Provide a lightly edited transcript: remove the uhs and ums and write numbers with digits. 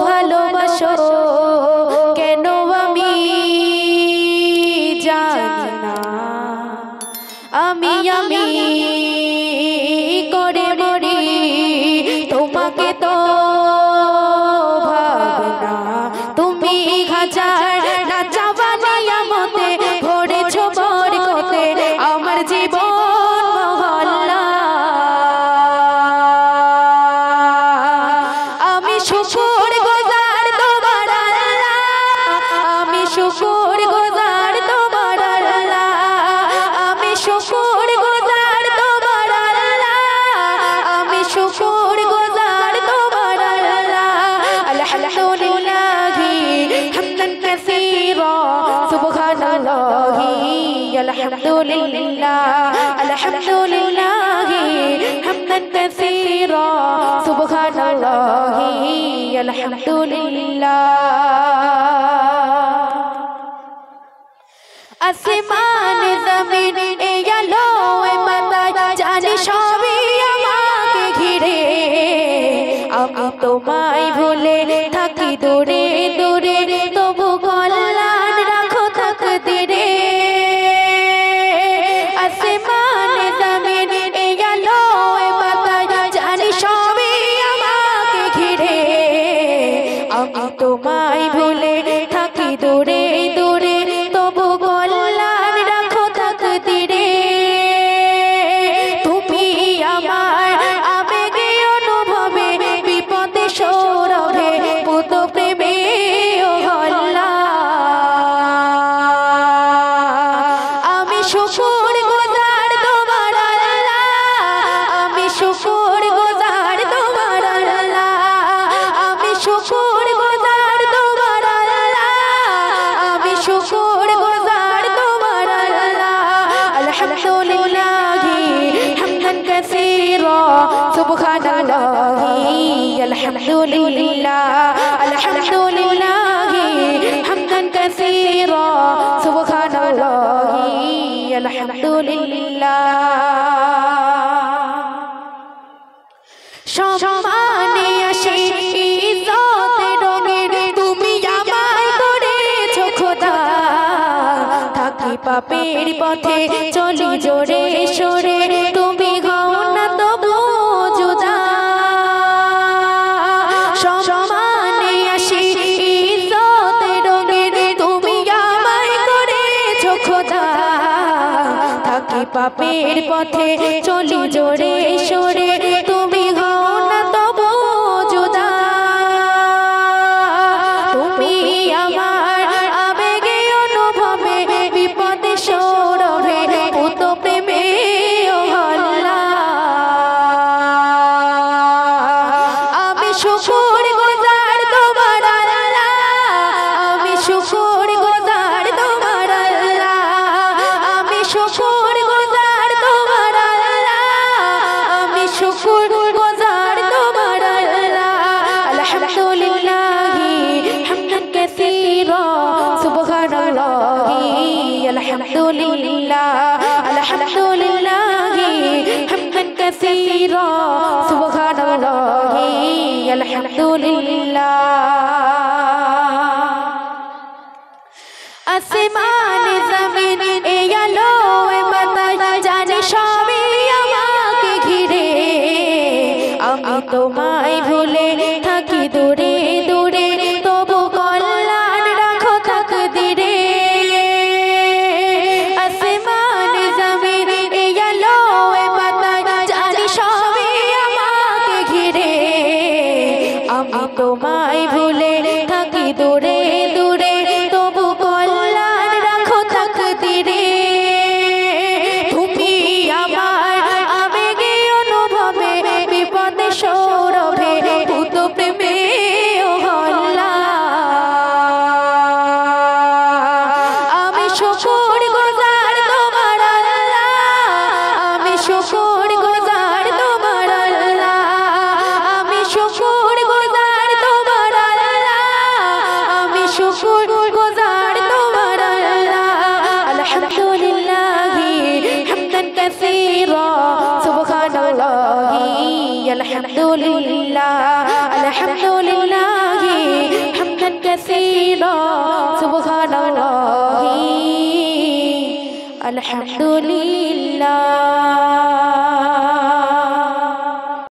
ভালোবাসো কেন আমি জানি না। আমি করে মরি তোমাকে তো ভাবে না। তুমি হাজার রাজা বানিয়া মতে ভরেছো বরকতে আমার জীবন মহল্লা। আমি শুকর গুজার তোমার আল্লাহ, আমি শুকর গুজার তোমার আল্লাহ, আমি শুকর গুজার তোমার আল্লাহ, আমি শুকর গুজার তোমার আল্লাহ। আলহামদুলিল্লাহি হামদান কাসীরা সুবহানাল্লাহি আলহামদুলিল্লাহ। আলহামদুলিল্লাহি হামদান কাসীরা সুবহানাল্লাহি আলহামদুলিল্লাহ। আসমান জমিন এ আলো এ বাতাস জানি সবই আমাকে ঘিরে। আমি তোমায় ভুলে থাকি দূরে দূরে, তবু কল্যাণ রাখো তাকদীরে। আসমান জমিন এ আলো এ বাতাস জানি সবই আমাকে ঘিরে। আমি তোমায় ভুলে থাকি দূরে দূরে, তবু কল্যাণ রাখো তাকদীরে। তুমি আমার আবেগে অনুভবে বিপদে সৌরভে পুত প্রেমে হল্লা। আমি শুকর গুজার তোমার আল্লাহ, আমি শুকর গুজার তোমার আল্লাহ, আমি শুকর গুজার তোমার আল্লাহ, আমি শুকর গুজার তোমার আল্লাহ। আলহামদুলিল্লাহি হামদান কাসীরা সুবহানাল্লাহি আলহামদুলিল্লাহ। আলহামদুলিল্লাহি হামদান কাসীরা সুবহানাল্লাহি আলহামদুলিল্লাহ। সম্মানে আসে ইজ্জতে রঙের তুমি আমায় করেছো খোদা। থাকি পাপের পথে চলি জোরে সরে, তুমি হও না তবু জুদা। সম্মানে আসে ইজ্জতে রঙের তুমি আমায় করেছো খোদা। থাকি পাপের পথে চলি জোরে সরে, তুমি হও না তবু জুদা। তুমি আমার আবেগে অনুভবে বিপদে সৌরভে পুত প্রেমে হল্লা। আমি শুকর গুজার তোমার আল্লাহ, আমি শুকর গুজার তোমার আল্লাহ, আমি শুকর গুজার তোমার আল্লাহ, আমি শুকর গুজার তোমার আল্লাহ। আলহামদুলিল্লাহি হামদান কাসীরা সুবহানাল্লাহি আলহামদুলিল্লাহ। আলহামদুলিল্লাহি হামদান কাসীরা সুবহানাল্লাহি আলহামদুলিল্লাহ। আসমান জমিন এ আলো এ বাতাস জানি সবই আমাকে ঘিরে। আমি তোমায় ভুলে থাকি দূরে দূরে, তবু কল্যাণ রাখো তাকদীরে। আসমান জমিন এ আলো এ বাতাস জানি সবই আমাকে ঘিরে। আমি তোমায় ভুলে থাকি দূরে দূরে, তবু কল্যাণ রাখো তাকদীরে। তুমি আমার আবেগে অনুভবে বিপদে সৌরভে পুত প্রেমে হল্লা। আমি শুকর গুজার তোমার আল্লাহ, আমি শুকর গুজার তোমার আল্লাহ, আমি শুকর গুজার তোমার আলহামদুলিল্লাহি হামদান কাসীরা সুবহানাল্লাহি আলহামদুলিল্লাহ।